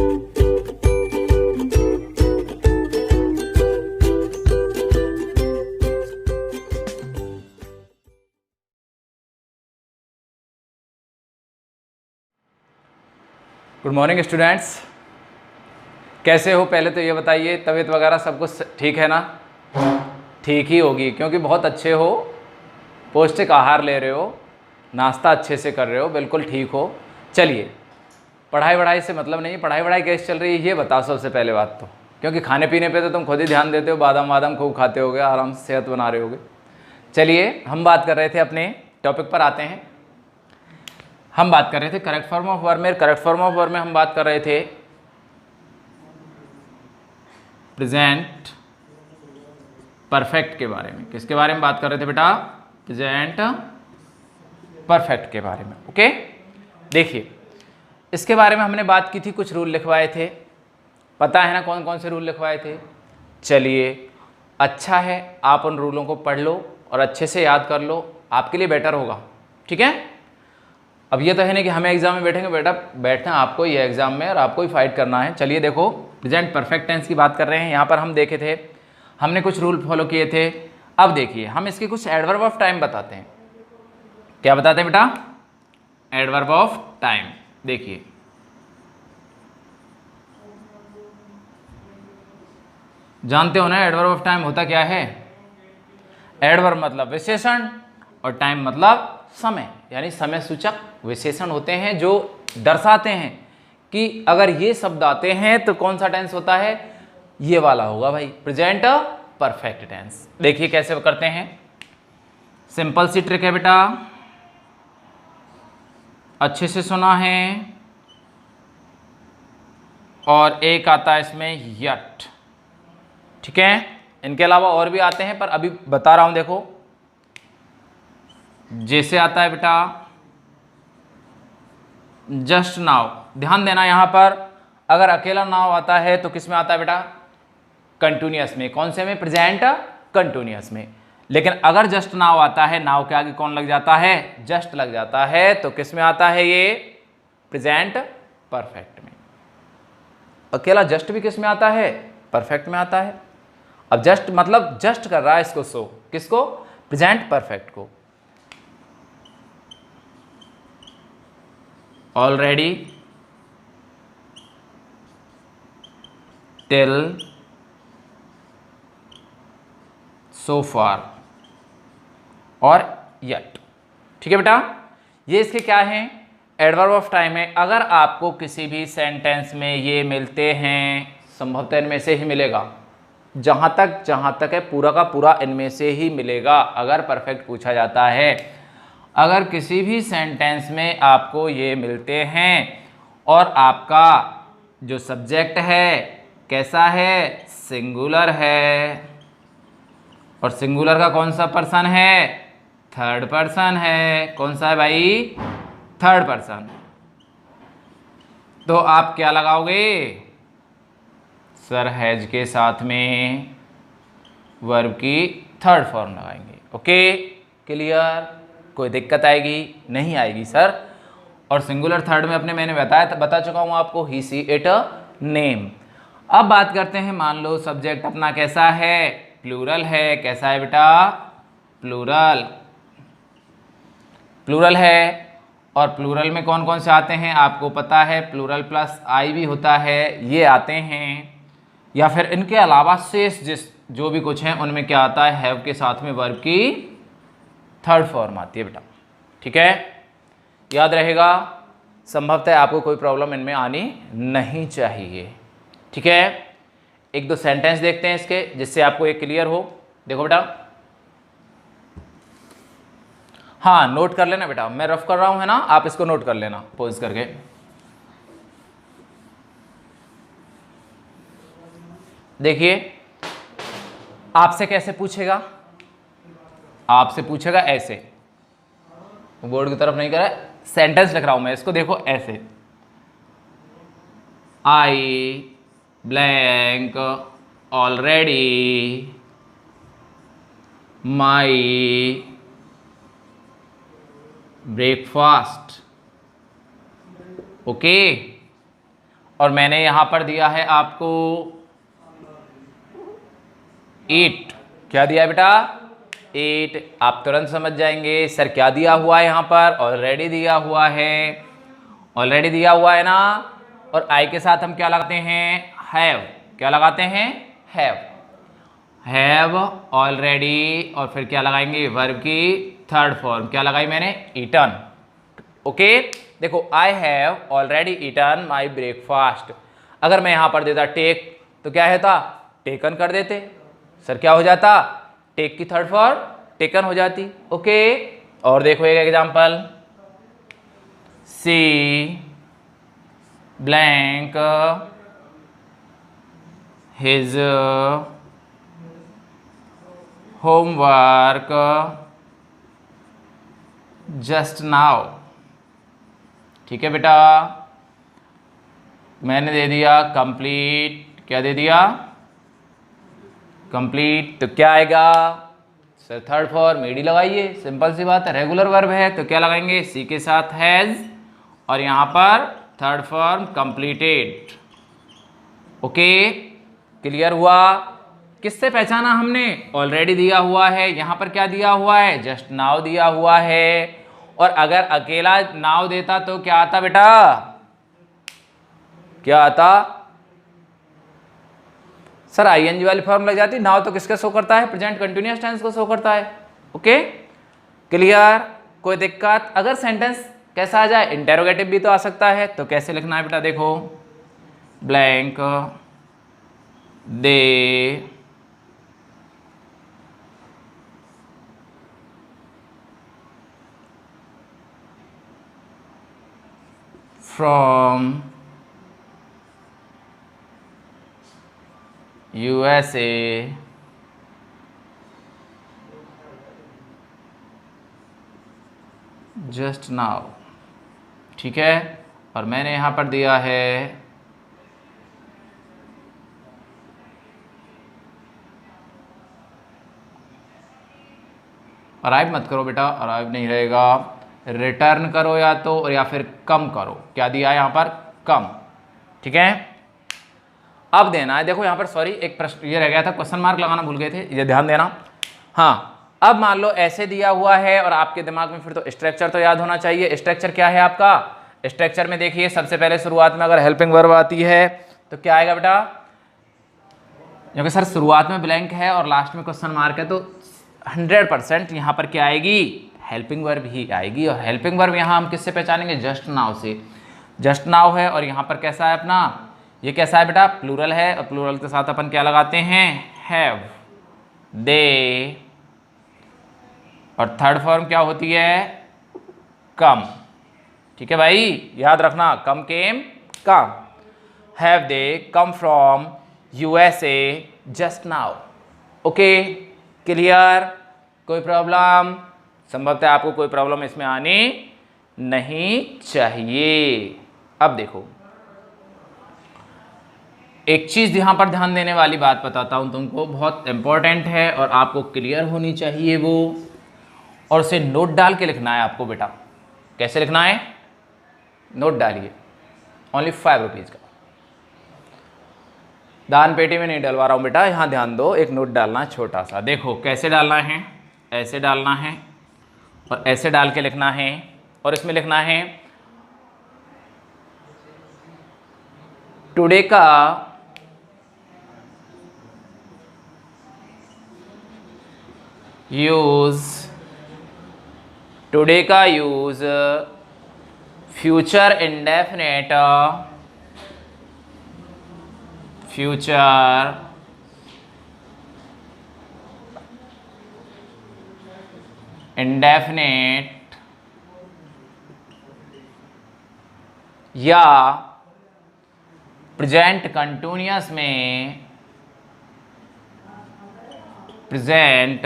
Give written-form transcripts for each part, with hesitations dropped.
Good morning students, कैसे हो? पहले तो ये बताइए, तबीयत वगैरह सब कुछ ठीक है ना? ठीक ही होगी, क्योंकि बहुत अच्छे हो, पौष्टिक आहार ले रहे हो, नाश्ता अच्छे से कर रहे हो, बिल्कुल ठीक हो। चलिए, पढ़ाई वढ़ाई से मतलब नहीं, पढ़ाई वढ़ाई कैसे चल रही है ये बताओ सबसे पहले बात तो, क्योंकि खाने पीने पे तो तुम खुद ही ध्यान देते हो, बादाम वादाम खूब खाते होगे, आराम से सेहत बना रहे होगे। चलिए, हम बात कर रहे थे, अपने टॉपिक पर आते हैं। हम बात कर रहे थे करेक्ट फॉर्म ऑफ वर्ब में। करेक्ट फॉर्म ऑफ वर्ब में हम बात कर रहे थे प्रेजेंट परफेक्ट के बारे में। किसके बारे में बात कर रहे थे बेटा? प्रेजेंट परफेक्ट के बारे में। ओके, देखिए, इसके बारे में हमने बात की थी, कुछ रूल लिखवाए थे, पता है ना कौन कौन से रूल लिखवाए थे? चलिए, अच्छा है आप उन रूलों को पढ़ लो और अच्छे से याद कर लो, आपके लिए बेटर होगा। ठीक है, अब ये तो है नहीं कि हमें एग्जाम में बैठेंगे, बेटा बैठना आपको ही है एग्जाम में और आपको ही फाइट करना है। चलिए देखो, प्रेजेंट परफेक्ट टेंस की बात कर रहे हैं। यहाँ पर हम देखे थे, हमने कुछ रूल फॉलो किए थे। अब देखिए, हम इसके कुछ एडवर्ब ऑफ टाइम बताते हैं। क्या बताते हैं बेटा? Adverb of time. देखिए, जानते हो ना एडवर्ब ऑफ टाइम होता क्या है? एडवर्ब मतलब विशेषण और टाइम मतलब समय, यानी समय सूचक विशेषण होते हैं जो दर्शाते हैं कि अगर ये शब्द आते हैं तो कौन सा टेंस होता है, ये वाला होगा भाई, प्रेजेंट परफेक्ट टेंस। देखिए कैसे करते हैं, सिंपल सी ट्रिक है बेटा, अच्छे से सुना है। और एक आता है इसमें यट, ठीक है, इनके अलावा और भी आते हैं पर अभी बता रहा हूं। देखो, जैसे आता है बेटा जस्ट नाउ, ध्यान देना यहां पर, अगर अकेला नाउ आता है तो किस में आता है बेटा? कंटिन्यूअस में। कौन से में? प्रेजेंट कंटिन्यूअस में। लेकिन अगर जस्ट नाउ आता है, नाउ के आगे कौन लग जाता है? जस्ट लग जाता है, तो किस में आता है ये? प्रेजेंट परफेक्ट में। अकेला जस्ट भी किस में आता है? परफेक्ट में आता है। अब जस्ट मतलब जस्ट कर रहा है इसको शो, किसको? प्रेजेंट परफेक्ट को। ऑलरेडी, टिल, सो फार और यट। ठीक है बेटा, ये इसके क्या हैं? एडवर्ब ऑफ टाइम है। अगर आपको किसी भी सेंटेंस में ये मिलते हैं, संभवतः इनमें से ही मिलेगा, जहां तक है पूरा का पूरा इनमें से ही मिलेगा अगर परफेक्ट पूछा जाता है। अगर किसी भी सेंटेंस में आपको ये मिलते हैं और आपका जो सब्जेक्ट है कैसा है? सिंगुलर है, और सिंगुलर का कौन सा पर्सन है? थर्ड पर्सन है। कौन सा है भाई? Third person. तो आप क्या लगाओगे? सर हैज के साथ में वर्ब की थर्ड फॉर्म लगाएंगे। Okay, clear? कोई दिक्कत आएगी? नहीं आएगी सर। और सिंगुलर थर्ड में अपने मैंने बता चुका हूं आपको, ही सी इट नेम। अब बात करते हैं, मान लो सब्जेक्ट अपना कैसा है? प्लूरल है। कैसा है बेटा? प्लूरल। प्लूरल है, और प्लूरल में कौन कौन से आते हैं आपको पता है? प्लूरल प्लस आई भी होता है, ये आते हैं। या फिर इनके अलावा शेष जो भी कुछ हैं उनमें क्या आता है? हैव के साथ में वर्ब की थर्ड फॉर्म आती है बेटा। ठीक है, याद रहेगा। संभवतः आपको कोई प्रॉब्लम इनमें आनी नहीं चाहिए। ठीक है, एक दो सेंटेंस देखते हैं इसके, जिससे आपको ये क्लियर हो। देखो बेटा, हाँ नोट कर लेना बेटा, मैं रफ कर रहा हूं है ना, आप इसको नोट कर लेना पॉज करके। देखिए, आपसे कैसे पूछेगा? आपसे पूछेगा ऐसे, बोर्ड की तरफ नहीं कर रहा है, सेंटेंस लिख रहा हूं मैं, इसको देखो ऐसे, आई blank already my breakfast. Okay, और मैंने यहां पर दिया है आपको ईट। क्या दिया है बेटा? ईट। आप तुरंत समझ जाएंगे सर क्या दिया हुआ है यहां पर, ऑलरेडी दिया हुआ है, ऑलरेडी दिया हुआ है ना। और आई के साथ हम क्या लगाते हैं? हैव। क्या लगाते हैं? हैव ऑलरेडी, और फिर क्या लगाएंगे? वर्ब की थर्ड फॉर्म। क्या लगाई मैंने? ईटन। ओके, देखो I have already eaten my breakfast. अगर मैं यहां पर देता टेक तो क्या होता? टेकन कर देते। सर क्या हो जाता? टेक की थर्ड फॉर्म टेकन हो जाती। ओके, और देखो एक example, she blank his homework just now. ठीक है बेटा, मैंने दे दिया कंप्लीट। क्या दे दिया? कंप्लीट। तो क्या आएगा सर? थर्ड फॉर्म ईडी लगाइए, सिंपल सी बात है, रेगुलर वर्ब है तो क्या लगाएंगे? सी के साथ हैज, और यहां पर third form completed. Okay, clear हुआ? किससे पहचाना हमने? ऑलरेडी दिया हुआ है, यहां पर क्या दिया हुआ है? जस्ट नाउ दिया हुआ है। और अगर अकेला नाउ देता तो क्या आता बेटा? क्या आता? सर आईएनजी वाली फॉर्म लग जाती। नाउ तो किसका शो करता है? प्रेजेंट कंटिन्यूअस टेंस को शो करता है। Okay, clear? कोई दिक्कत? अगर सेंटेंस कैसा आ जाए? इंटेरोगेटिव भी तो आ सकता है, तो कैसे लिखना है बेटा? देखो, blank they from USA just now. ठीक है, और मैंने यहां पर दिया है अराइव मत करो बेटा, अराइव नहीं रहेगा, रिटर्न करो या तो, और या फिर कम करो। क्या दिया है यहां पर? कम। ठीक है, अब देना है। देखो यहां पर सॉरी एक प्रश्न ये रह गया था, क्वेश्चन मार्क लगाना भूल गए थे, ये ध्यान देना। हाँ, अब मान लो ऐसे दिया हुआ है और आपके दिमाग में फिर तो स्ट्रक्चर तो याद होना चाहिए। स्ट्रक्चर क्या है आपका? स्ट्रक्चर में देखिए सबसे पहले शुरुआत में अगर हेल्पिंग वर्ब आती है तो क्या आएगा बेटा? क्योंकि सर शुरुआत में ब्लैंक है और लास्ट में क्वेश्चन मार्क है तो 100% यहाँ पर क्या आएगी? हेल्पिंग वर्ब ही आएगी। और हेल्पिंग वर्ब यहाँ हम किससे पहचानेंगे? जस्ट नाउ से। जस्ट नाउ है और यहाँ पर कैसा है अपना? ये कैसा है बेटा? प्लूरल है, और प्लूरल के साथ अपन क्या लगाते हैं? हैव, दे, और थर्ड फॉर्म क्या होती है? कम। ठीक है भाई, याद रखना, come came come. Have they come from USA just now. Okay, clear? कोई प्रॉब्लम? संभवतः आपको कोई प्रॉब्लम इसमें आनी नहीं चाहिए। अब देखो एक चीज यहां पर ध्यान देने वाली बात बताता हूं तुमको, बहुत इंपॉर्टेंट है और आपको क्लियर होनी चाहिए वो, और उसे नोट डाल के लिखना है आपको बेटा। कैसे लिखना है? नोट डालिए, ओनली 5 रुपीज़ का। दान पेटी में नहीं डलवा रहा हूँ बेटा, यहाँ ध्यान दो, एक नोट डालना छोटा सा। देखो कैसे डालना है, ऐसे डालना है और ऐसे डाल के लिखना है, और इसमें लिखना है टुडे का यूज, टुडे का use future indefinite, future indefinite या प्रेजेंट कंटिन्यूअस में, प्रेजेंट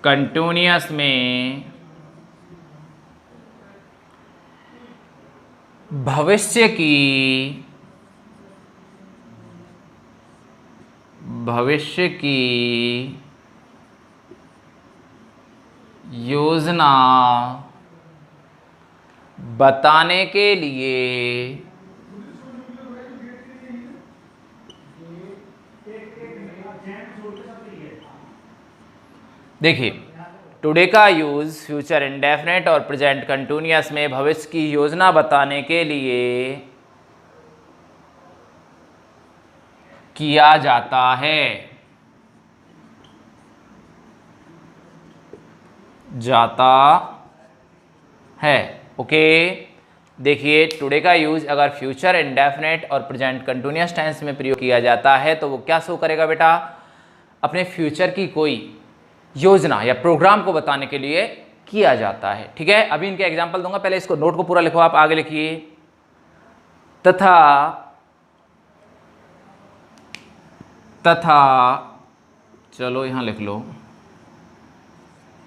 कंटिन्यूअस में भविष्य की, भविष्य की योजना बताने के लिए देखिए, टुडे का यूज फ्यूचर इंडेफिनेट और प्रेजेंट कंटिन्यूअस में भविष्य की योजना बताने के लिए किया जाता है। ओके, देखिए टुडे का यूज अगर फ्यूचर इंडेफिनेट और प्रेजेंट कंटिन्यूअस टेंस में प्रयोग किया जाता है तो वो क्या शो करेगा बेटा, अपने फ्यूचर की कोई योजना या प्रोग्राम को बताने के लिए किया जाता है। ठीक है, अभी इनके एग्जांपल दूंगा, पहले इसको नोट को पूरा लिखो, आप आगे लिखिए। तथा चलो यहां लिख लो,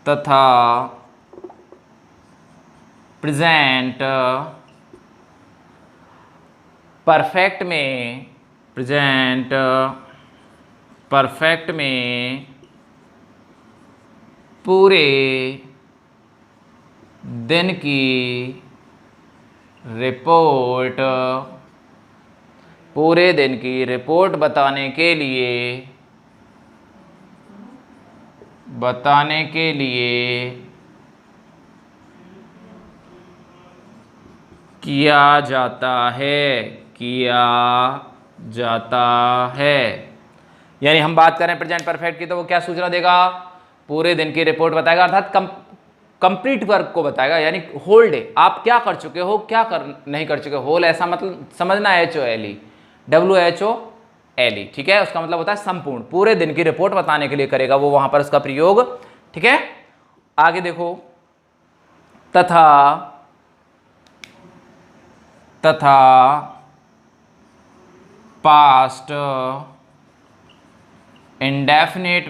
तथा प्रेजेंट परफेक्ट में पूरे दिन की रिपोर्ट बताने के लिए किया जाता है। यानी हम बात करें प्रेजेंट परफेक्ट की तो वो क्या सूचना देगा, पूरे दिन की रिपोर्ट बताएगा, अर्थात कंप्लीट वर्क को बताएगा, यानी होल डे आप क्या कर चुके हो, क्या नहीं कर चुके। होल ऐसा मतलब समझना HOLE, WHOLE, ठीक है, उसका मतलब होता है संपूर्ण, पूरे दिन की रिपोर्ट बताने के लिए करेगा वो वहां पर उसका प्रयोग। ठीक है, आगे देखो, तथा पास्ट इंडेफिनेट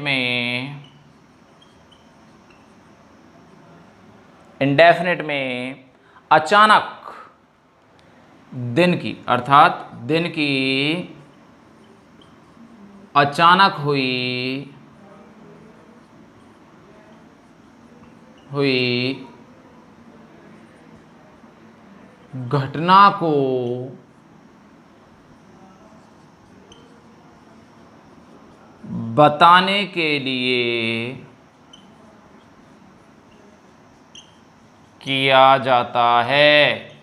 में अचानक दिन की, अर्थात दिन की अचानक हुई घटना को बताने के लिए किया जाता है।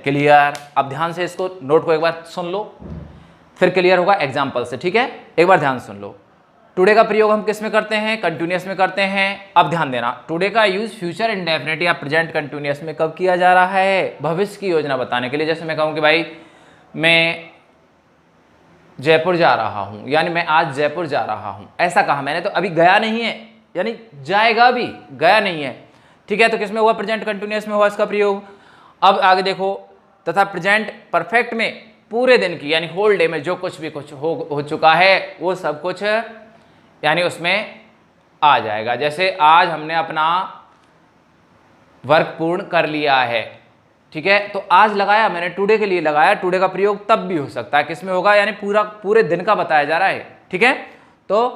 क्लियर? अब ध्यान से इसको नोट को एक बार सुन लो, फिर क्लियर होगा एग्जाम्पल से। ठीक है, एक बार ध्यान सुन लो। टुडे का प्रयोग हम किस में करते हैं, कंटिन्यूअस में करते हैं। अब ध्यान देना, टुडे का यूज फ्यूचर इंडेफिनिट या प्रेजेंट कंटिन्यूअस में कब किया जा रहा है, भविष्य की योजना बताने के लिए। जैसे मैं कहूं कि भाई मैं जयपुर जा रहा हूं, यानी मैं आज जयपुर जा रहा हूं, ऐसा कहा मैंने, तो अभी गया नहीं है, यानी जाएगा भी, गया नहीं है। ठीक है, तो किसमें हुआ, प्रेजेंट कंटिन्यूअस में हुआ इसका प्रयोग। अब आगे देखो, तथा प्रेजेंट परफेक्ट में पूरे दिन की, यानी होल डे में जो कुछ भी कुछ हो चुका है वो सब कुछ यानी उसमें आ जाएगा। जैसे आज हमने अपना वर्क पूर्ण कर लिया है, ठीक है, तो आज लगाया मैंने, टुडे के लिए लगाया। टुडे का प्रयोग तब भी हो सकता है, किसमें होगा, यानी पूरे दिन का बताया जा रहा है। ठीक है, तो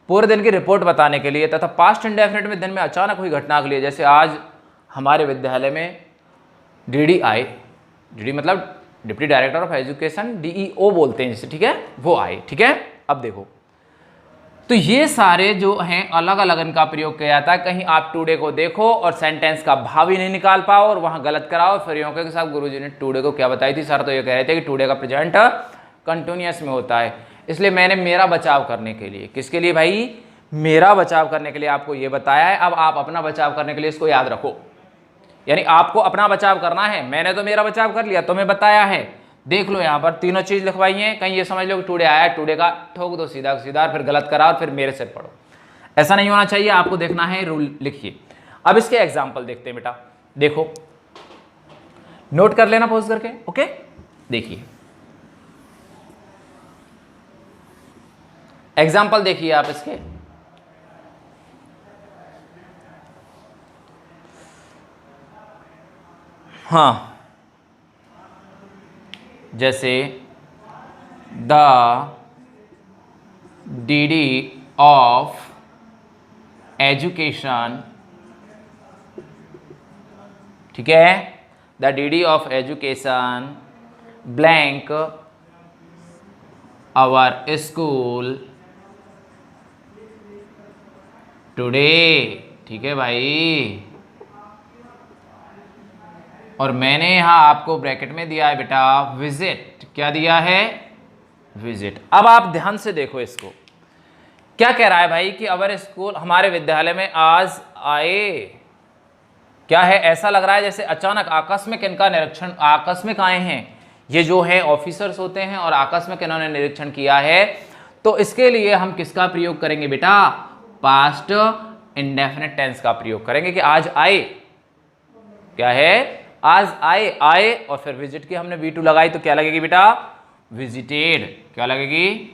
पूरे दिन की रिपोर्ट बताने के लिए। तथा पास्ट इंडेफिनिट में दिन में अचानक हुई घटना के लिए, जैसे आज हमारे विद्यालय में DD आए, DD मतलब deputy director of education, DEO बोलते हैं जिसे, ठीक है, वो आए। ठीक है, अब देखो, तो ये सारे जो हैं अलग अलग इनका प्रयोग किया जाता है। कहीं आप टुडे को देखो और सेंटेंस का भाव ही नहीं निकाल पाओ और वहां गलत कराओ, फिर यूं के साहब गुरुजी ने टुडे को क्या बताई थी, सर तो ये कह रहे थे कि टुडे का प्रेजेंट कंटिन्यूअस में होता है। इसलिए मैंने मेरा बचाव करने के लिए, किसके लिए भाई, मेरा बचाव करने के लिए आपको ये बताया है। अब आप अपना बचाव करने के लिए इसको याद रखो, यानी आपको अपना बचाव करना है। मैंने तो मेरा बचाव कर लिया, तुम्हें बताया है। देख लो यहाँ पर तीनों चीज लिखवाई है, कहीं ये समझ लो कि टुडे आया, टुडे का ठोक दो सीधा सीधा, फिर गलत करा और फिर मेरे सिर पढ़ो। ऐसा नहीं होना चाहिए, आपको देखना है, रूल लिखिए। अब इसके एग्जाम्पल देखते हैं बेटा, देखो नोट कर लेना पॉज करके। ओके, देखिए एग्जाम्पल देखिए आप इसके। हाँ, जैसे द DD ऑफ एजुकेशन ठीक है, the DD of education blank our school today. ठीक है भाई, और मैंने यहां आपको ब्रैकेट में दिया है बेटा विजिट। क्या दिया है? विजिट। अब आप ध्यान से देखो इसको, क्या कह रहा है भाई कि अवर स्कूल, हमारे विद्यालय में आज आए। क्या है? ऐसा लग रहा है जैसे अचानक आकस्मिक इनका निरीक्षण, आकस्मिक आए हैं। ये जो है ऑफिसर्स होते हैं और आकस्मिक इन्होंने निरीक्षण किया है। तो इसके लिए हम किसका प्रयोग करेंगे बेटा? पास्ट इंडेफिनिट टेंस का प्रयोग करेंगे कि आज आए। क्या है? आज आए। आए और फिर विजिट की हमने V2 लगाई तो क्या लगेगी बेटा? विजिटेड। क्या लगेगी?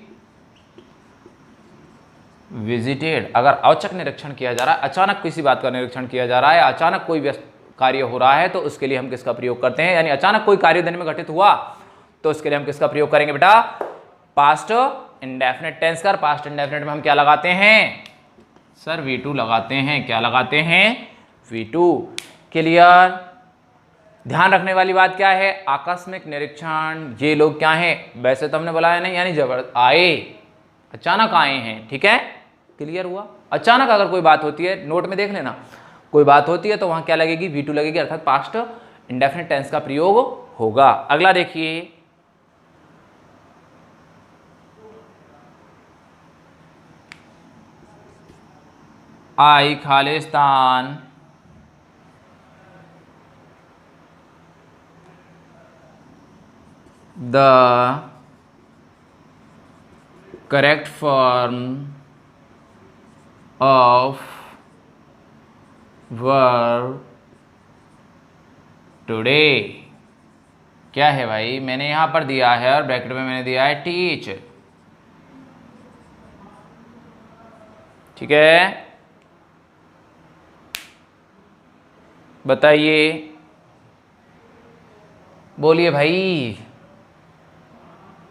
विजिटेड। अगर औचक निरीक्षण किया जा रहा है, अचानक किसी बात का निरीक्षण किया जा रहा है, अचानक कोई व्यस्त कार्य हो रहा है, तो उसके लिए हम किसका प्रयोग करते हैं? यानी अचानक कोई कार्य दिन में घटित हुआ तो उसके लिए हम किसका प्रयोग करेंगे बेटा? पास्ट इंडेफिनिट टेंस का। पास्ट इंडेफिनिट में हम क्या लगाते हैं सर? V2 लगाते हैं। क्या लगाते हैं? V2। क्लियर? ध्यान रखने वाली बात क्या है? आकस्मिक निरीक्षण, ये लोग क्या हैं? वैसे तो हमने बोला है नहीं, यानी जबरदस्त आए, अचानक आए हैं। ठीक है, क्लियर हुआ? अचानक अगर कोई बात होती है, नोट में देख लेना, कोई बात होती है तो वहां क्या लगेगी? V2 लगेगी, अर्थात पास्ट इंडेफिनिट टेंस का प्रयोग होगा। अगला देखिए, आई खालिस्तान the correct form of verb today. क्या है भाई? मैंने यहां पर दिया है और ब्रैकेट में मैंने दिया है टीच। ठीक है, बताइए, बोलिए भाई।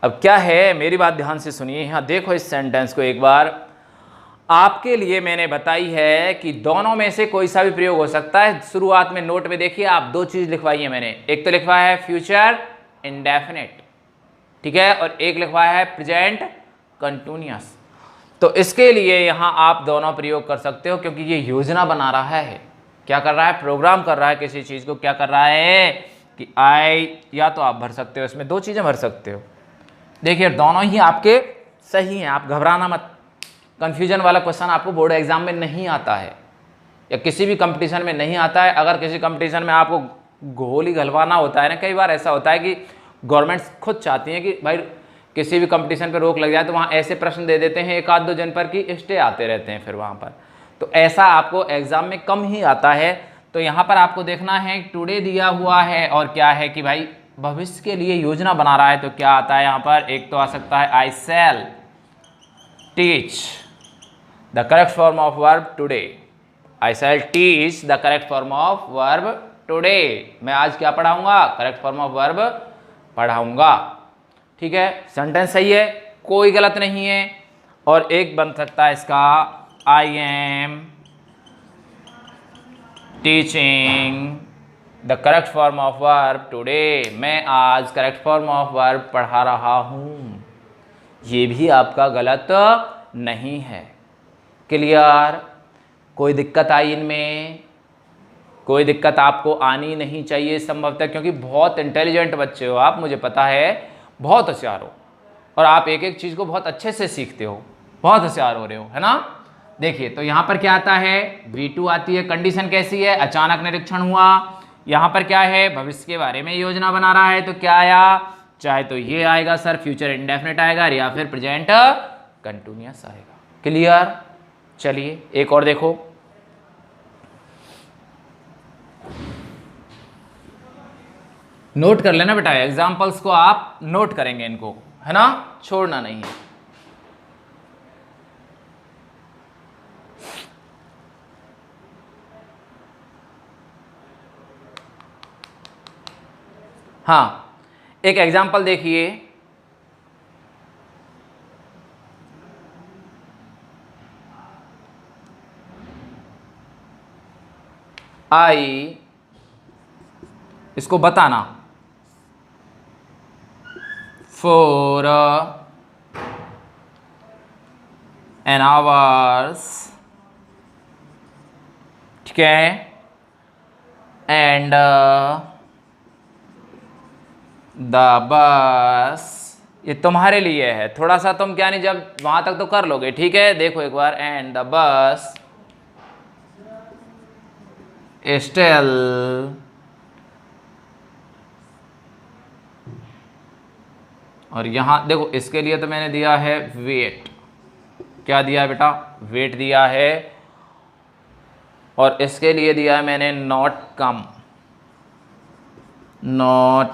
अब क्या है, मेरी बात ध्यान से सुनिए, यहां देखो इस सेंटेंस को एक बार। आपके लिए मैंने बताई है कि दोनों में से कोई सा भी प्रयोग हो सकता है। शुरुआत में नोट में देखिए, आप दो चीज लिखवाई है मैंने, एक तो लिखवाया है फ्यूचर इंडेफिनिट, ठीक है, और एक लिखवाया है प्रेजेंट कंटिन्यूअस। तो इसके लिए यहां आप दोनों प्रयोग कर सकते हो, क्योंकि ये योजना बना रहा है। क्या कर रहा है? प्रोग्राम कर रहा है किसी चीज को। क्या कर रहा है कि आई, या तो आप भर सकते हो, इसमें दो चीजें भर सकते हो। देखिए दोनों ही आपके सही हैं, आप घबराना मत। कंफ्यूजन वाला क्वेश्चन आपको बोर्ड एग्जाम में नहीं आता है, या किसी भी कंपटीशन में नहीं आता है। अगर किसी कंपटीशन में आपको गोली घलवाना होता है ना, कई बार ऐसा होता है कि गवर्नमेंट्स खुद चाहती हैं कि भाई किसी भी कंपटीशन पे रोक लग जाए, तो वहाँ ऐसे प्रश्न दे देते हैं एक आध दो जन पर कि स्टे आते रहते हैं फिर वहाँ पर। तो ऐसा आपको एग्जाम में कम ही आता है। तो यहाँ पर आपको देखना है टुडे दिया हुआ है, और क्या है कि भाई भविष्य के लिए योजना बना रहा है। तो क्या आता है यहाँ पर? एक तो आ सकता है I shall teach the correct form of verb today. I shall teach the correct form of verb today. मैं आज क्या पढ़ाऊंगा? करेक्ट फॉर्म ऑफ वर्ब पढ़ाऊंगा। ठीक है, सेंटेंस सही है, कोई गलत नहीं है। और एक बन सकता है इसका, I am teaching the correct form of verb today. मैं आज करेक्ट फॉर्म ऑफ वर्ब पढ़ा रहा हूँ। ये भी आपका गलत नहीं है। क्लियर? कोई दिक्कत आई इनमें? कोई दिक्कत आपको आनी नहीं चाहिए संभवतः, क्योंकि बहुत इंटेलिजेंट बच्चे हो आप, मुझे पता है, बहुत होशियार हो, और आप एक एक चीज़ को बहुत अच्छे से सीखते हो, बहुत होशियार हो रहे हो, है ना? देखिए तो यहाँ पर क्या आता है? V2 आती है। कंडीशन कैसी है? अचानक निरीक्षण हुआ। यहाँ पर क्या है? भविष्य के बारे में योजना बना रहा है। तो क्या आया? चाहे तो ये आएगा सर फ्यूचर इंडेफिनिट आएगा, या फिर प्रेजेंट कंटिन्यूअस आएगा। क्लियर? चलिए एक और देखो, नोट कर लेना बेटा, एग्जाम्पल्स को आप नोट करेंगे इनको, है ना, छोड़ना नहीं है। हाँ, एक एग्जाम्पल देखिए, आई इसको बताना। for an hours, ठीक है, and the bus, ये तुम्हारे लिए है, थोड़ा सा तुम क्या नहीं, जब वहां तक तो कर लोगे, ठीक है। देखो एक बार, and the bus still और यहां देखो इसके लिए तो मैंने दिया है वेट, क्या दिया है बेटा, वेट दिया है, और इसके लिए दिया है मैंने नॉट कम, नॉट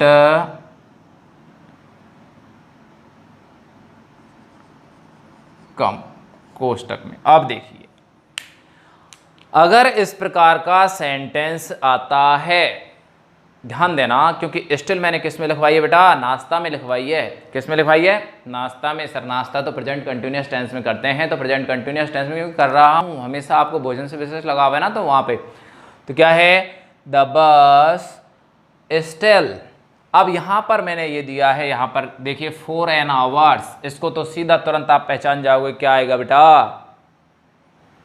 कम कोष्टक में। अब देखिए, अगर इस प्रकार का सेंटेंस आता है, ध्यान देना, क्योंकि स्टिल मैंने किस में लिखवाई है बेटा, नाश्ता में लिखवाई है। किस में लिखवाई है, नाश्ता में। सर नाश्ता तो प्रेजेंट कंटिन्यूअस टेंस में करते हैं, तो प्रेजेंट कंटिन्यूअस टेंस में कर रहा हूँ, हमेशा आपको भोजन से विशेष लगा हुआ है ना, तो वहाँ पे तो क्या है, द बस स्टिल। अब यहाँ पर मैंने ये दिया है, यहाँ पर देखिए for an hours, इसको तो सीधा तुरंत आप पहचान जाओगे, क्या आएगा बेटा,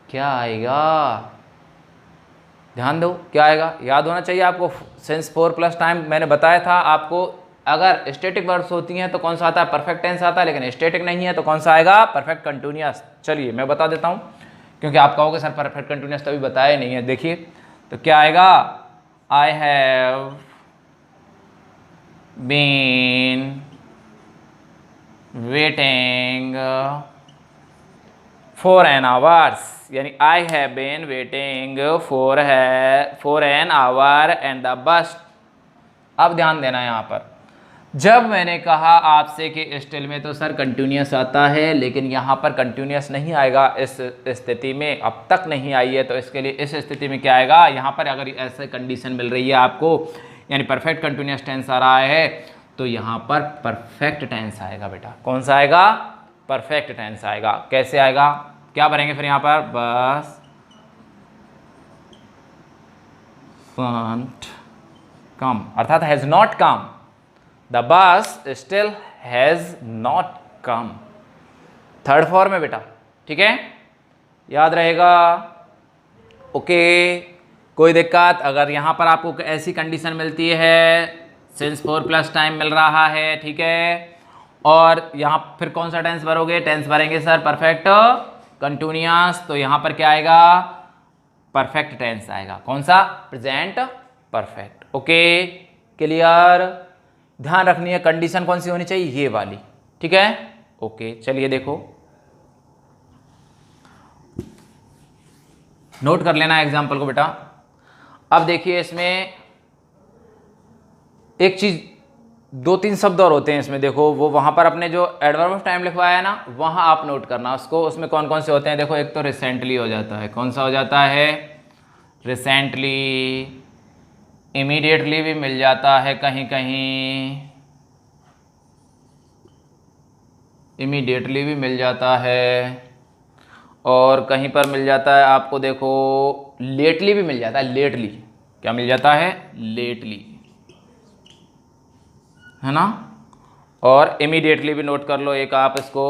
क्या आएगा, ध्यान दो, क्या आएगा, याद होना चाहिए आपको। सिंस 4 प्लस टाइम मैंने बताया था आपको, अगर स्टैटिक वर्ब्स होती हैं तो कौन सा आता है, परफेक्ट टेंस आता है, लेकिन स्टैटिक नहीं है तो कौन सा आएगा, परफेक्ट कंटिन्यूअस। चलिए मैं बता देता हूँ, क्योंकि आप कहोगे सर परफेक्ट कंटिन्यूअस तभी बताया नहीं है। देखिए तो क्या आएगा, I have been waiting for an hours, यानी I have been waiting for an hour and the bus. अब ध्यान देना यहाँ पर, जब मैंने कहा आपसे कि स्टिल में तो सर कंटिन्यूअस आता है, लेकिन यहाँ पर कंटिन्यूअस नहीं आएगा इस स्थिति में, अब तक नहीं आई है, तो इसके लिए इस स्थिति में क्या आएगा, यहाँ पर अगर ऐसे कंडीशन मिल रही है आपको, यानी परफेक्ट कंटिन्यूअस टेंस आ रहा है, तो यहाँ पर परफेक्ट टेंस आएगा बेटा। कौन सा आएगा, परफेक्ट टेंस आएगा। कैसे आएगा, क्या भरेंगे फिर यहाँ पर, बस वॉन्ट कम, अर्थात has not come, the bus still has not come, third form है बेटा, ठीक है, याद रहेगा। ओके, कोई दिक्कत, अगर यहाँ पर आपको ऐसी कंडीशन मिलती है, सिंस 4 प्लस टाइम मिल रहा है, ठीक है, और यहाँ फिर कौन सा टेंस भरोगे, टेंस भरेंगे सर परफेक्ट कंटिन्यूअस, तो यहाँ पर क्या आएगा, परफेक्ट टेंस आएगा। कौन सा, प्रेजेंट परफेक्ट। ओके क्लियर, ध्यान रखनी है कंडीशन कौन सी होनी चाहिए, ये वाली, ठीक है। ओके चलिए देखो, नोट कर लेना एग्जाम्पल को बेटा। अब देखिए इसमें एक चीज, 2-3 शब्द और होते हैं इसमें, देखो वो वहां पर अपने जो एडवर्ब ऑफ टाइम लिखवाया है ना, वहां आप नोट करना उसको, उसमें कौन कौन से होते हैं। देखो एक तो रिसेंटली हो जाता है, कौन सा हो जाता है, रिसेंटली, इमीडिएटली भी मिल जाता है कहीं कहीं, इमीडिएटली भी मिल जाता है, और कहीं पर मिल जाता है आपको, देखो लेटली भी मिल जाता है, लेटली, क्या मिल जाता है, लेटली, है ना, और इमीडिएटली भी नोट कर लो एक आप इसको,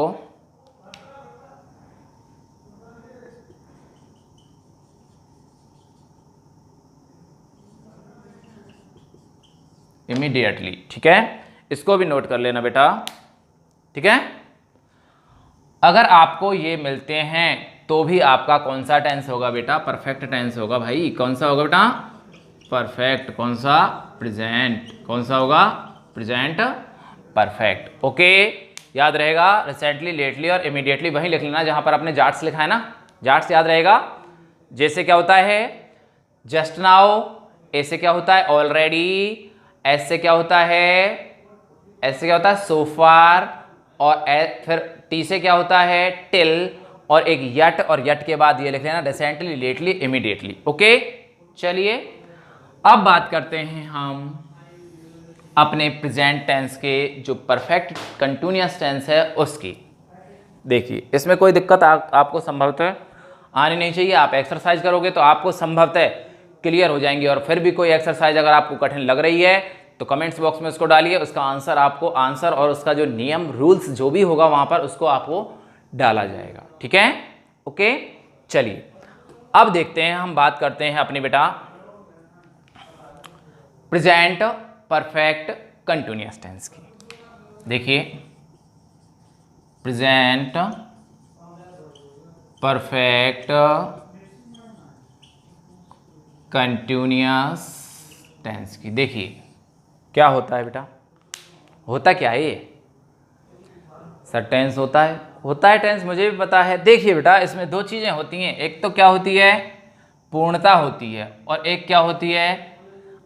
इमीडिएटली, ठीक है, इसको भी नोट कर लेना बेटा, ठीक है। अगर आपको ये मिलते हैं तो भी आपका कौन सा टेंस होगा बेटा, परफेक्ट टेंस होगा भाई। कौन सा होगा बेटा, परफेक्ट। कौन सा, प्रेजेंट। कौन सा होगा, प्रेजेंट परफेक्ट। ओके याद रहेगा, रिसेंटली, लेटली और इमीडिएटली वहीं लिख लेना जहां पर आपने जाट्स लिखा है ना, जाट्स याद रहेगा। जैसे क्या होता है, जस्ट नाउ, ऐसे क्या होता है, ऑलरेडी, ऐसे क्या होता है, ऐसे क्या होता है, सो फार, और फिर टी से क्या होता है, टिल, और एक यट, और यट के बाद ये लिख लेना रिसेंटली, लेटली, इमीडिएटली। ओके चलिए अब बात करते हैं हम अपने प्रेजेंट टेंस के जो परफेक्ट कंटिन्यूअस टेंस है उसकी। देखिए इसमें कोई दिक्कत आपको संभवतः आनी नहीं चाहिए, आप एक्सरसाइज करोगे तो आपको संभवतः क्लियर हो जाएंगी। और फिर भी कोई एक्सरसाइज अगर आपको कठिन लग रही है तो कमेंट्स बॉक्स में उसको डालिए, उसका आंसर आपको आंसर और उसका जो नियम रूल्स जो भी होगा वहां पर उसको आपको डाला जाएगा। ठीक है, ओके। चलिए अब देखते हैं, हम बात करते हैं अपनी बेटा प्रेजेंट परफेक्ट कंटिन्यूअस टेंस की। देखिए प्रेजेंट परफेक्ट कंटिन्यूअस टेंस की। देखिए क्या होता है बेटा, होता क्या है ये सर? टेंस होता है टेंस, मुझे भी पता है। देखिए बेटा इसमें दो चीजें होती हैं, एक तो क्या होती है पूर्णता होती है, और एक क्या होती है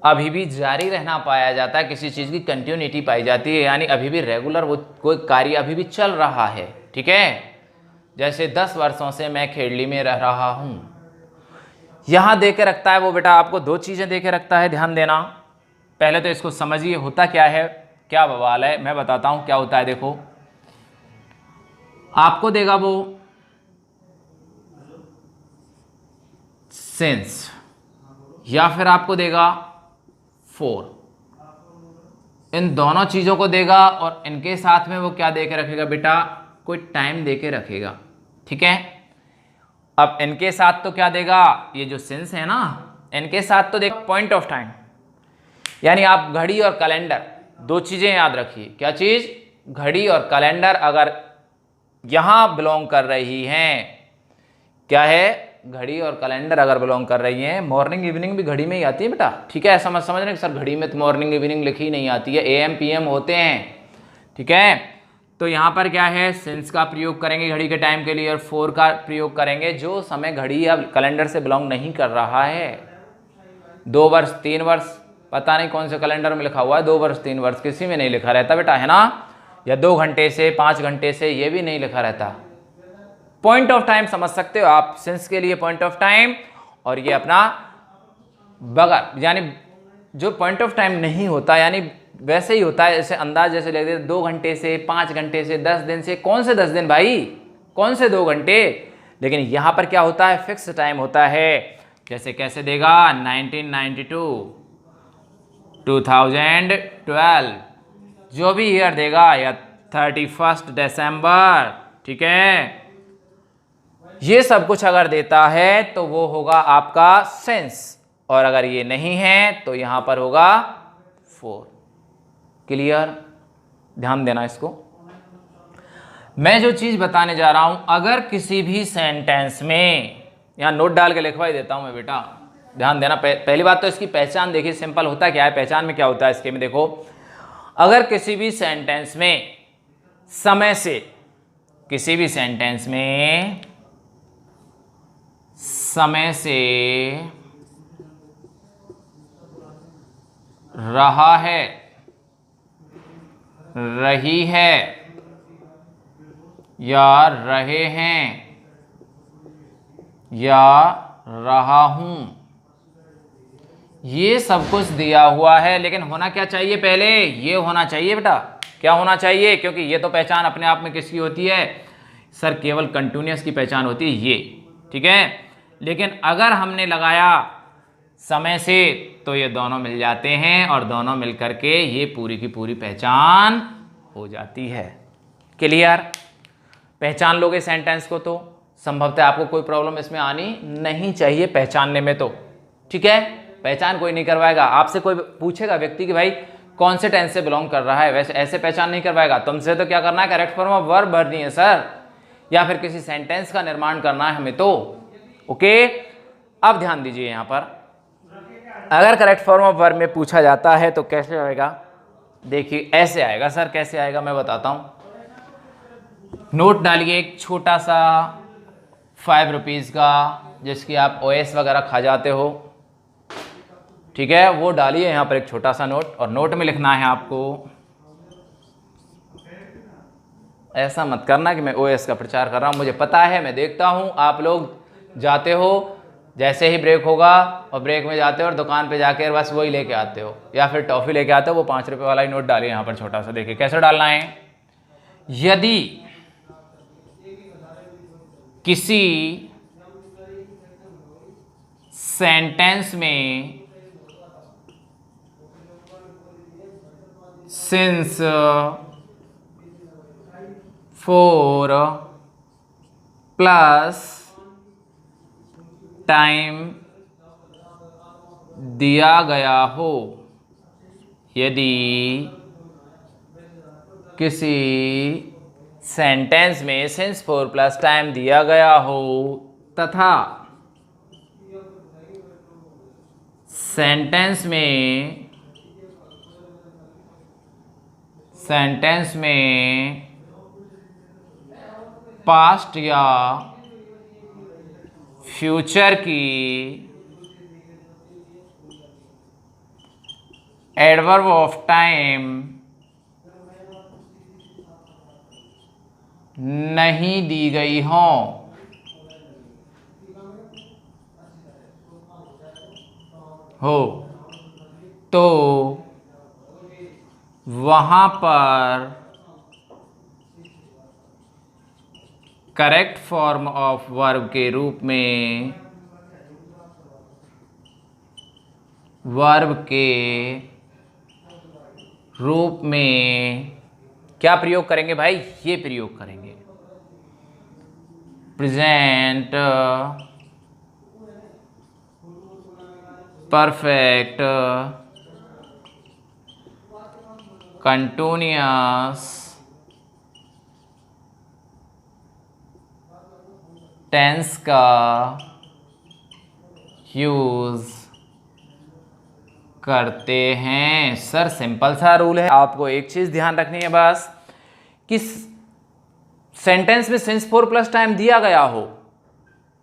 अभी भी जारी रहना पाया जाता है, किसी चीज की कंटिन्यूटी पाई जाती है, यानी अभी भी रेगुलर वो कोई कार्य अभी भी चल रहा है। ठीक है, जैसे 10 वर्षों से मैं खेड़ली में रह रहा हूं, यहां दे के रखता है वो बेटा, आपको दो चीजें दे के रखता है, ध्यान देना। पहले तो इसको समझिए होता क्या है, क्या बवाल है, मैं बताता हूं क्या होता है। देखो आपको देगा वो सिंस या फिर आपको देगा फॉर, इन दोनों चीजों को देगा और इनके साथ में वो क्या दे के रखेगा बेटा, कोई टाइम दे के रखेगा। ठीक है, अब इनके साथ तो क्या देगा, ये जो सिंस है ना, इनके साथ तो देखो पॉइंट ऑफ टाइम, यानी आप घड़ी और कैलेंडर दो चीजें याद रखिए। क्या चीज, घड़ी और कैलेंडर अगर यहां बिलोंग कर रही हैं, क्या है घड़ी और कैलेंडर अगर बिलोंग कर रही हैं, मॉर्निंग इवनिंग भी घड़ी में ही आती है बेटा। ठीक है, ऐसा मत समझना कि सर घड़ी में तो मॉर्निंग इवनिंग लिखी नहीं आती है, AM PM होते हैं। ठीक है, तो यहाँ पर क्या है सिंस का प्रयोग करेंगे घड़ी के टाइम के लिए, और फोर का प्रयोग करेंगे जो समय घड़ी या कैलेंडर से बिलोंग नहीं कर रहा है। 2 वर्ष 3 वर्ष पता नहीं कौन से कैलेंडर में लिखा हुआ है, 2 वर्ष 3 वर्ष किसी में नहीं लिखा रहता बेटा, है ना, या 2 घंटे से 5 घंटे से ये भी नहीं लिखा रहता। पॉइंट ऑफ टाइम समझ सकते हो आप, सिंस के लिए पॉइंट ऑफ टाइम, और ये अपना बगैर, यानी जो पॉइंट ऑफ टाइम नहीं होता, यानी वैसे ही होता है, जैसे अंदाज जैसे लग रहे 2 घंटे से 5 घंटे से 10 दिन से, कौन से 10 दिन भाई, कौन से 2 घंटे, लेकिन यहां पर क्या होता है फिक्स टाइम होता है। जैसे कैसे देगा 1992 2012 जो भी ईयर देगा, या 31 दिसंबर। ठीक है, ये सब कुछ अगर देता है तो वो होगा आपका सेंस, और अगर ये नहीं है तो यहां पर होगा फोर। क्लियर, ध्यान देना इसको। मैं जो चीज बताने जा रहा हूं, अगर किसी भी सेंटेंस में, यहां नोट डाल के लिखवा ही देता हूं मैं बेटा, ध्यान देना। पहली बात तो इसकी पहचान देखिए, सिंपल होता क्या है, पहचान में क्या होता है इसके में देखो, अगर किसी भी सेंटेंस में समय से, किसी भी सेंटेंस में समय से रहा है, रही है, या रहे हैं, या रहा हूं, ये सब कुछ दिया हुआ है, लेकिन होना क्या चाहिए, पहले ये होना चाहिए बेटा। क्या होना चाहिए, क्योंकि ये तो पहचान अपने आप में किसकी होती है सर, केवल कंटिन्यूअस की पहचान होती है ये। ठीक है, लेकिन अगर हमने लगाया समय से तो ये दोनों मिल जाते हैं, और दोनों मिलकर के ये पूरी की पूरी पहचान हो जाती है। क्लियर, पहचान लोगे सेंटेंस को तो संभवतः आपको कोई प्रॉब्लम इसमें आनी नहीं चाहिए पहचानने में तो। ठीक है, पहचान कोई नहीं करवाएगा आपसे, कोई पूछेगा व्यक्ति कि भाई कौन से टेंस से बिलोंग कर रहा है, वैसे ऐसे पहचान नहीं करवाएगा तुमसे। तो क्या करना है, करेक्ट फॉर्म ऑफ वर्ब भरनी है सर, या फिर किसी सेंटेंस का निर्माण करना है हमें तो। ओके, अब ध्यान दीजिए, यहां पर अगर करेक्ट फॉर्म ऑफ वर्ब में पूछा जाता है तो कैसे आएगा, देखिए ऐसे आएगा सर। कैसे आएगा मैं बताता हूं, नोट डालिए एक छोटा सा 5 रुपीज़ का, जिसकी आप OS वगैरह खा जाते हो। ठीक है, वो डालिए यहां पर एक छोटा सा नोट, और नोट में लिखना है आपको, ऐसा मत करना कि मैं OS का प्रचार कर रहा हूं, मुझे पता है, मैं देखता हूं आप लोग जाते हो, जैसे ही ब्रेक होगा और ब्रेक में जाते हो और दुकान पे जाकर बस वही लेके आते हो, या फिर टॉफ़ी लेके आते हो, वो 5 रुपये वाला ही नोट डालिए यहाँ पर छोटा सा। देखिए कैसे डालना है, यदि किसी सेंटेंस में सिंस फोर प्लस टाइम दिया गया हो, यदि किसी सेंटेंस में सिंस फोर प्लस टाइम दिया गया हो तथा सेंटेंस में पास्ट या फ्यूचर की एडवर्ब ऑफ टाइम नहीं दी गई हो तो वहाँ पर करेक्ट फॉर्म ऑफ वर्ब के रूप में क्या प्रयोग करेंगे भाई? ये प्रयोग करेंगे, प्रेजेंट परफेक्ट कंटिन्यूअस टेंस का यूज करते हैं। सर सिंपल सा रूल है, आपको एक चीज ध्यान रखनी है बस कि सेंटेंस में सिंस फोर प्लस टाइम दिया गया हो।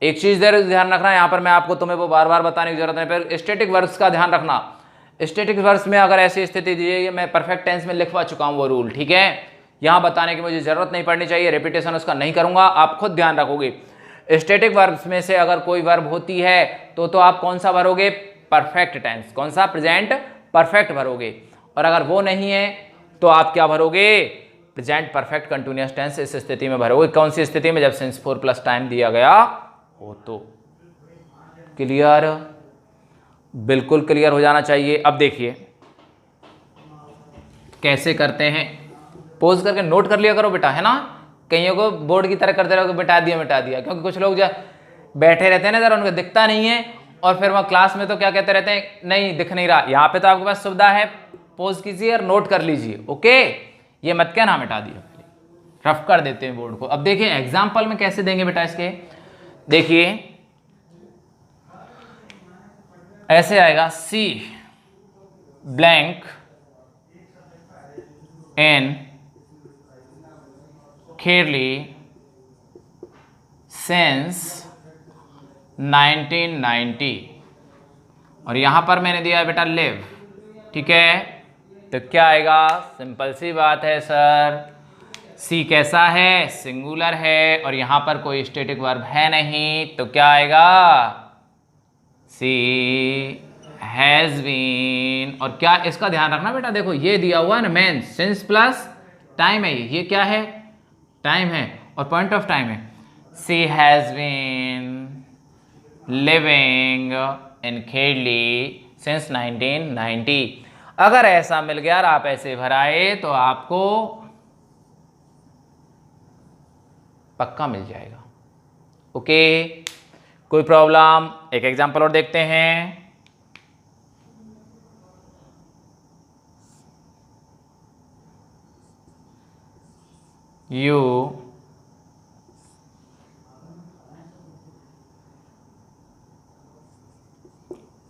एक चीज ध्यान रखना, यहां पर मैं आपको तुम्हें वो बार बार बताने की जरूरत नहीं। फिर स्टैटिक वर्ब्स का ध्यान रखना, स्टैटिक वर्ब्स में अगर ऐसी स्थिति दी, मैं परफेक्ट टेंस में लिखवा चुका हूं वो रूल, ठीक है, यहां बताने की मुझे जरूरत नहीं पड़नी चाहिए, रेपिटेशन उसका नहीं करूंगा, आप खुद ध्यान रखोगे। स्टैटिक वर्ब्स में से अगर कोई वर्ब होती है तो आप कौन सा भरोगे? परफेक्ट टेंस, कौन सा? प्रेजेंट परफेक्ट भरोगे। और अगर वो नहीं है तो आप क्या भरोगे? प्रेजेंट परफेक्ट कंटिन्यूअस टेंस इस स्थिति में भरोगे। कौन सी स्थिति में? जब सिंस फोर प्लस टाइम दिया गया हो तो। क्लियर? बिल्कुल क्लियर हो जाना चाहिए। अब देखिए कैसे करते हैं, पोज करके नोट कर लिया करो बेटा, है ना, कईयों को बोर्ड की तरह करते रहो, मिटा दिया, क्योंकि कुछ लोग जो बैठे रहते हैं ना जरा, उनको दिखता नहीं है, और फिर वहाँ क्लास में तो क्या कहते रहते हैं, नहीं दिख नहीं रहा। यहाँ पे तो आपके पास सुविधा है, पोज कीजिए और नोट कर लीजिए, ओके। ये मत क्या ना मिटा दिया, रफ कर देते हैं बोर्ड को। अब देखिए एग्जाम्पल में कैसे देंगे बेटा इसके, देखिए ऐसे आएगा, सी ब्लैंक इन खेरली सिंस 1990, और यहां पर मैंने दिया है बेटा लिव, ठीक है। तो क्या आएगा? सिंपल सी बात है सर, सी कैसा है? सिंगुलर है, और यहां पर कोई स्टैटिक वर्ब है नहीं, तो क्या आएगा? सी हैज बीन। और क्या इसका ध्यान रखना बेटा, देखो ये दिया हुआ है ना, मेन सिंस प्लस टाइम है, ये क्या है? टाइम है, और पॉइंट ऑफ टाइम है। She has been living in Kherli since 1990। अगर ऐसा मिल गया और आप ऐसे भराए तो आपको पक्का मिल जाएगा, ओके। कोई प्रॉब्लम? एक एग्जांपल और देखते हैं। You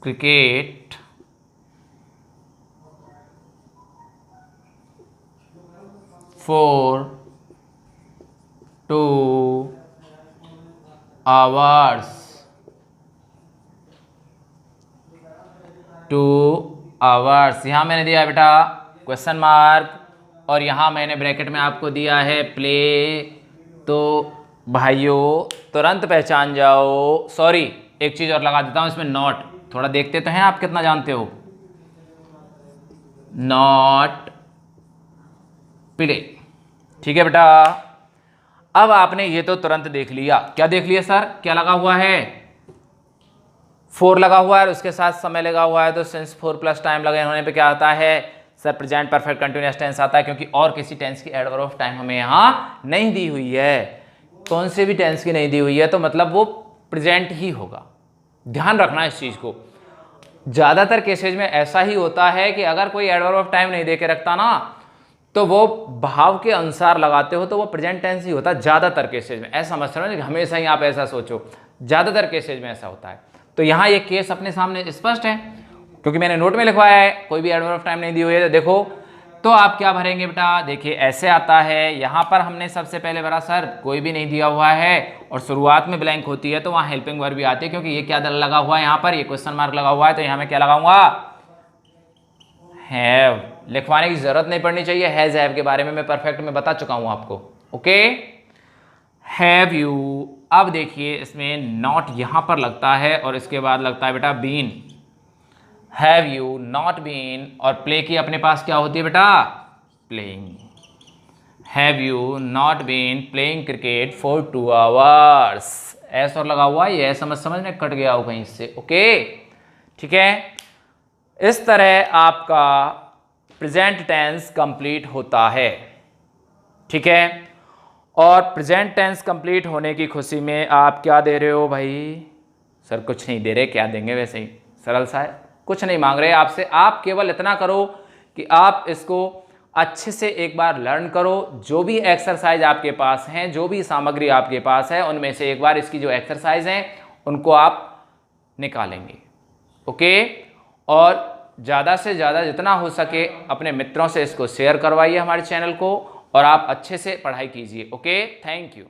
cricket for 2 hours, 2 hours। यहाँ मैंने दिया है बेटा क्वेश्चन मार्क, और यहाँ मैंने ब्रैकेट में आपको दिया है प्ले। तो भाइयों तुरंत पहचान जाओ, सॉरी एक चीज़ और लगा देता हूँ इसमें, नॉट, थोड़ा देखते तो हैं आप कितना जानते हो। नॉट प्ले, ठीक है बेटा। अब आपने ये तो तुरंत देख लिया, क्या देख लिया सर? क्या लगा हुआ है? 4 लगा हुआ है और उसके साथ समय लगा हुआ है, तो सिंस 4 प्लस टाइम लगे होने पे क्या आता है sir, present perfect continuous tense आता है, क्योंकि और किसी टेंस की एडवर्ब ऑफ टाइम हमें यहाँ नहीं दी हुई है। कौन से भी टेंस की नहीं दी हुई है, तो मतलब वो प्रेजेंट ही होगा। ध्यान रखना इस चीज़ को। ज़्यादातर केसेज में ऐसा ही होता है कि अगर कोई एडवर्ब ऑफ टाइम नहीं दे के रखता ना, तो वो भाव के अनुसार लगाते हो तो वो प्रेजेंट टेंस ही होता है ज़्यादातर केसेज में। ऐसा मत समझो कि हमेशा ही आप ऐसा सोचो, ज़्यादातर केसेज में ऐसा होता है। तो यहाँ ये केस अपने सामने स्पष्ट है, क्योंकि मैंने नोट में लिखवाया है, कोई भी एडवर्ब ऑफ टाइम नहीं दी हुई है। तो देखो, तो आप क्या भरेंगे बेटा, देखिए ऐसे आता है। यहाँ पर हमने सबसे पहले भरा सर कोई भी नहीं दिया हुआ है और शुरुआत में ब्लैंक होती है, तो वहाँ हेल्पिंग वर्ब भी आती है, क्योंकि ये क्या लगा हुआ है यहाँ पर, ये क्वेश्चन मार्क लगा हुआ है, तो यहाँ मैं क्या लगाऊंगा, हैव। लिखवाने की जरूरत नहीं पड़नी चाहिए, हैज हैव के बारे में मैं परफेक्ट में बता चुका हूँ आपको। Okay, have you. अब देखिए इसमें नॉट यहाँ पर लगता है और इसके बाद लगता है बेटा been. Have you not been, और प्ले की अपने पास क्या होती है बेटा, playing. Have you not been playing cricket for 2 hours. ऐसा और लगा हुआ है, ये समझ में कट गया हो कहीं से। ओके, ठीक है। इस तरह आपका प्रेजेंट टेंस कंप्लीट होता है, ठीक है। और प्रेजेंट टेंस कंप्लीट होने की खुशी में आप क्या दे रहे हो भाई, सर कुछ नहीं दे रहे, क्या देंगे वैसे ही सरल सा है, कुछ नहीं मांग रहे आपसे। आप केवल इतना करो कि आप इसको अच्छे से एक बार लर्न करो। जो भी एक्सरसाइज आपके पास हैं, जो भी सामग्री आपके पास है, उनमें से एक बार इसकी जो एक्सरसाइज हैं उनको आप निकालेंगे। ओके, और ज़्यादा से ज़्यादा जितना हो सके अपने मित्रों से इसको शेयर करवाइए हमारे चैनल को, और आप अच्छे से पढ़ाई कीजिए। Okay, thank you.